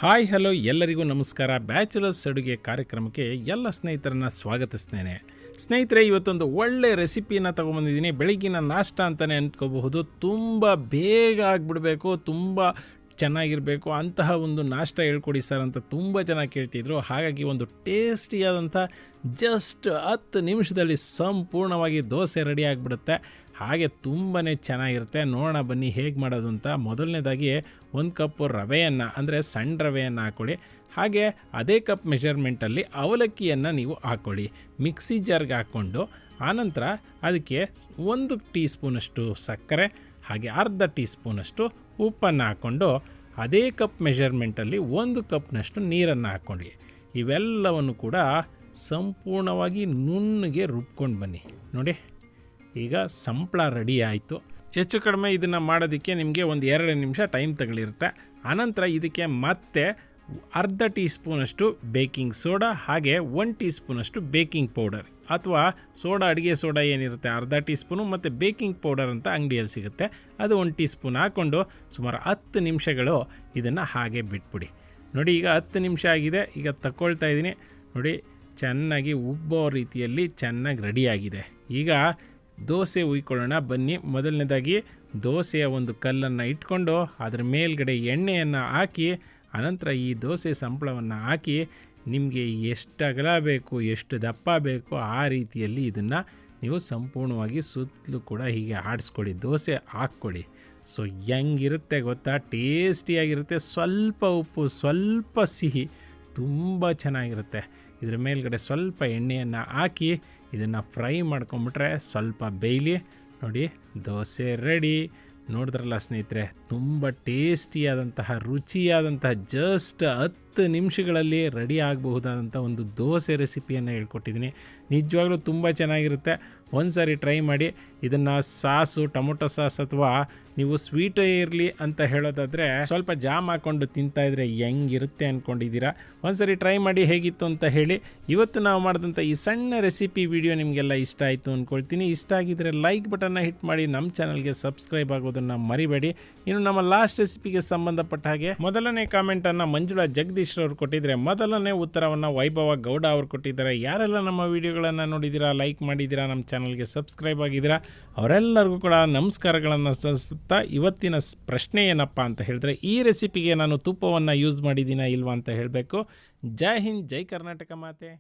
Hi hello ಎಲ್ಲರಿಗೂ ನಮಸ್ಕಾರ. Bachelors ಅಡುಗೆ ಕಾರ್ಯಕ್ರಮಕ್ಕೆ ಎಲ್ಲ ಸ್ನೇಹಿತರನ್ನ ಸ್ವಾಗತಿಸ್ತೇನೆ. ಸ್ನೇಹಿತರೆ, ಇವತ್ತೊಂದು ಒಳ್ಳೆ ರೆಸಿಪಿನ ತೊಗೊಂಬಂದಿದ್ದೀನಿ. ಬೆಳಗಿನ ನಾಷ್ಟ ಅಂತಲೇ ಅಂದ್ಕೋಬಹುದು. ತುಂಬ ಬೇಗ ಆಗಿಬಿಡಬೇಕು, ತುಂಬ ಚೆನ್ನಾಗಿರಬೇಕು ಅಂತಹ ಒಂದು ನಾಷ್ಟ ಹೇಳ್ಕೊಡಿ ಸರ್ ಅಂತ ತುಂಬ ಜನ ಕೇಳ್ತಿದ್ರು. ಹಾಗಾಗಿ ಒಂದು ಟೇಸ್ಟಿಯಾದಂಥ ಜಸ್ಟ್ 10 ನಿಮಿಷದಲ್ಲಿ ಸಂಪೂರ್ಣವಾಗಿ ದೋಸೆ ರೆಡಿ ಆಗಿಬಿಡುತ್ತೆ. ಹಾಗೆ ತುಂಬಾ ಚೆನ್ನಾಗಿರುತ್ತೆ. ನೋಡೋಣ ಬನ್ನಿ ಹೇಗೆ ಮಾಡೋದು ಅಂತ. ಮೊದಲನೇದಾಗಿ 1 ಕಪ್ ರವೆಯನ್ನು, ಅಂದರೆ ಸಣ್ಣ ರವೆಯನ್ನು ಹಾಕ್ಕೊಳ್ಳಿ. ಹಾಗೆ ಅದೇ ಕಪ್ ಮೆಷರ್ಮೆಂಟಲ್ಲಿ ಅವಲಕ್ಕಿಯನ್ನು ನೀವು ಹಾಕ್ಕೊಳ್ಳಿ. ಮಿಕ್ಸಿ ಜಾರ್ಗೆ ಹಾಕ್ಕೊಂಡು ಆನಂತರ ಅದಕ್ಕೆ 1 ಟೀ ಸ್ಪೂನಷ್ಟು ಸಕ್ಕರೆ ಹಾಗೆ ಅರ್ಧ ಟೀ ಸ್ಪೂನಷ್ಟು ಉಪ್ಪನ್ನು ಹಾಕ್ಕೊಂಡು ಅದೇ ಕಪ್ ಮೆಷರ್ಮೆಂಟಲ್ಲಿ 1 ಕಪ್ನಷ್ಟು ನೀರನ್ನು ಹಾಕ್ಕೊಂಡು ಇವೆಲ್ಲವನ್ನು ಕೂಡ ಸಂಪೂರ್ಣವಾಗಿ ನುಣ್ಣಗೆ ರುಬ್ಕೊಂಡು ಬನ್ನಿ. ನೋಡಿ, ಈಗ ಸಂಪ್ಳ ರೆಡಿ ಆಯಿತು. ಹೆಚ್ಚು ಕಡಿಮೆ ಇದನ್ನು ಮಾಡೋದಕ್ಕೆ ನಿಮಗೆ ಒಂದು 2 ನಿಮಿಷ ಟೈಮ್ ತಗೊಳ್ಳಿರುತ್ತೆ. ಆನಂತರ ಇದಕ್ಕೆ ಮತ್ತೆ ಅರ್ಧ ಟೀ ಸ್ಪೂನಷ್ಟು ಬೇಕಿಂಗ್ ಸೋಡಾ ಹಾಗೆ 1 ಟೀ ಸ್ಪೂನಷ್ಟು ಬೇಕಿಂಗ್ ಪೌಡರ್ ಅಥವಾ ಸೋಡಾ, ಅಡುಗೆ ಸೋಡಾ ಏನಿರುತ್ತೆ ಅರ್ಧ ಟೀ ಸ್ಪೂನು, ಮತ್ತು ಬೇಕಿಂಗ್ ಪೌಡರ್ ಅಂತ ಅಂಗಡಿಯಲ್ಲಿ ಸಿಗುತ್ತೆ, ಅದು 1 ಟೀ ಸ್ಪೂನ್ ಹಾಕ್ಕೊಂಡು ಸುಮಾರು 10 ನಿಮಿಷಗಳು ಇದನ್ನು ಹಾಗೆ ಬಿಟ್ಬಿಡಿ. ನೋಡಿ, ಈಗ 10 ನಿಮಿಷ ಆಗಿದೆ. ಈಗ ತಗೊಳ್ತಾ ಇದ್ದೀನಿ. ನೋಡಿ, ಚೆನ್ನಾಗಿ ಉಬ್ಬೋ ರೀತಿಯಲ್ಲಿ ಚೆನ್ನಾಗಿ ರೆಡಿಯಾಗಿದೆ. ಈಗ ದೋಸೆ ಹುಯ್ಕೊಳ್ಳೋಣ ಬನ್ನಿ. ಮೊದಲನೇದಾಗಿ ದೋಸೆಯ ಒಂದು ಕಲ್ಲನ್ನು ಇಟ್ಕೊಂಡು ಅದರ ಮೇಲ್ಗಡೆ ಎಣ್ಣೆಯನ್ನು ಹಾಕಿ ಅನಂತರ ಈ ದೋಸೆ ಸಂಪಳವನ್ನು ಹಾಕಿ ನಿಮಗೆ ಎಷ್ಟು ಅಗಲ ಬೇಕು, ಎಷ್ಟು ದಪ್ಪ ಬೇಕು ಆ ರೀತಿಯಲ್ಲಿ ಇದನ್ನು ನೀವು ಸಂಪೂರ್ಣವಾಗಿ ಸುತ್ತಲೂ ಕೂಡ ಹೀಗೆ ಆಡಿಸ್ಕೊಳ್ಳಿ. ದೋಸೆ ಹಾಕ್ಕೊಳ್ಳಿ. ಸೊ ಹೆಂಗಿರುತ್ತೆ ಗೊತ್ತಾ? ಟೇಸ್ಟಿಯಾಗಿರುತ್ತೆ. ಸ್ವಲ್ಪ ಉಪ್ಪು, ಸ್ವಲ್ಪ ಸಿಹಿ, ತುಂಬ ಚೆನ್ನಾಗಿರುತ್ತೆ. ಇದರ ಮೇಲ್ಗಡೆ ಸ್ವಲ್ಪ ಎಣ್ಣೆಯನ್ನು ಹಾಕಿ ಇದನ್ನು ಫ್ರೈ ಮಾಡ್ಕೊಂಬಿಟ್ರೆ ಸ್ವಲ್ಪ ಬೇಯಲಿ. ನೋಡಿ, ದೋಸೆ ರೆಡಿ. ನೋಡಿದ್ರಲ್ಲ ಸ್ನೇಹಿತರೆ, ತುಂಬ ಟೇಸ್ಟಿಯಾದಂತಹ, ರುಚಿಯಾದಂತಹ, ಜಸ್ಟ್ 10 ನಿಮಿಷಗಳಲ್ಲಿ ರೆಡಿ ಆಗಬಹುದಾದಂಥ ಒಂದು ದೋಸೆ ರೆಸಿಪಿಯನ್ನು ಹೇಳ್ಕೊಟ್ಟಿದ್ದೀನಿ. ನಿಜವಾಗ್ಲೂ ತುಂಬ ಚೆನ್ನಾಗಿರುತ್ತೆ. ಒಂದು ಸಾರಿ ಟ್ರೈ ಮಾಡಿ. ಇದನ್ನು ಸಾಸು, ಟೊಮೊಟೊ ಸಾಸ್ ಅಥವಾ ನೀವು ಸ್ವೀಟೇ ಇರಲಿ ಅಂತ ಹೇಳೋದಾದರೆ ಸ್ವಲ್ಪ ಜಾಮ್ ಹಾಕ್ಕೊಂಡು ತಿಂತಾಯಿದ್ರೆ ಹೆಂಗಿರುತ್ತೆ ಅಂದ್ಕೊಂಡಿದ್ದೀರಾ. ಒಂದು ಸಾರಿ ಟ್ರೈ ಮಾಡಿ ಹೇಗಿತ್ತು ಅಂತ ಹೇಳಿ. ಇವತ್ತು ನಾವು ಮಾಡಿದಂಥ ಈ ಸಣ್ಣ ರೆಸಿಪಿ ವಿಡಿಯೋ ನಿಮಗೆಲ್ಲ ಇಷ್ಟ ಆಯಿತು ಅಂದ್ಕೊಳ್ತೀನಿ. ಇಷ್ಟ ಆಗಿದ್ದರೆ ಲೈಕ್ ಬಟನ್ನ ಹಿಟ್ ಮಾಡಿ, ನಮ್ಮ ಚಾನಲ್ಗೆ ಸಬ್ಸ್ಕ್ರೈಬ್ ಆಗೋದನ್ನು ಮರಿಬೇಡಿ. ಇನ್ನು ನಮ್ಮ ಲಾಸ್ಟ್ ರೆಸಿಪಿಗೆ ಸಂಬಂಧಪಟ್ಟ ಹಾಗೆ ಮೊದಲನೇ ಕಾಮೆಂಟನ್ನು ಮಂಜುಳಾ ಜಗದೀಶ್ ಅವರು ಕೊಟ್ಟಿದ್ದಾರೆ. ಮೊದಲನೇ ಉತ್ತರವನ್ನು ವೈಭವ ಗೌಡ ಅವರು ಕೊಟ್ಟಿದ್ದಾರೆ. ಯಾರೆಲ್ಲ ನಮ್ಮ ವಿಡಿಯೋಗಳನ್ನು ನೋಡಿದ್ದೀರಾ, ಲೈಕ್ ಮಾಡಿದ್ದೀರಾ, ನಮ್ಮ ಚಾನಲ್ಗೆ ಸಬ್ಸ್ಕ್ರೈಬ್ ಆಗಿದ್ದೀರಾ, ಅವರೆಲ್ಲರಿಗೂ ಕೂಡ ನಮಸ್ಕಾರಗಳನ್ನು ಸಲ್ಲಿಸುತ್ತಾ ಇವತ್ತಿನ ಪ್ರಶ್ನೆ ಏನಪ್ಪ ಅಂತ ಹೇಳಿದ್ರೆ, ಈ ರೆಸಿಪಿಗೆ ನಾನು ತುಪ್ಪವನ್ನು ಯೂಸ್ ಮಾಡಿದ್ದೀನಾ ಇಲ್ವಾ ಅಂತ ಹೇಳಬೇಕು. ಜೈ ಹಿಂದ್, ಜೈ ಕರ್ನಾಟಕ ಮಾತೆ.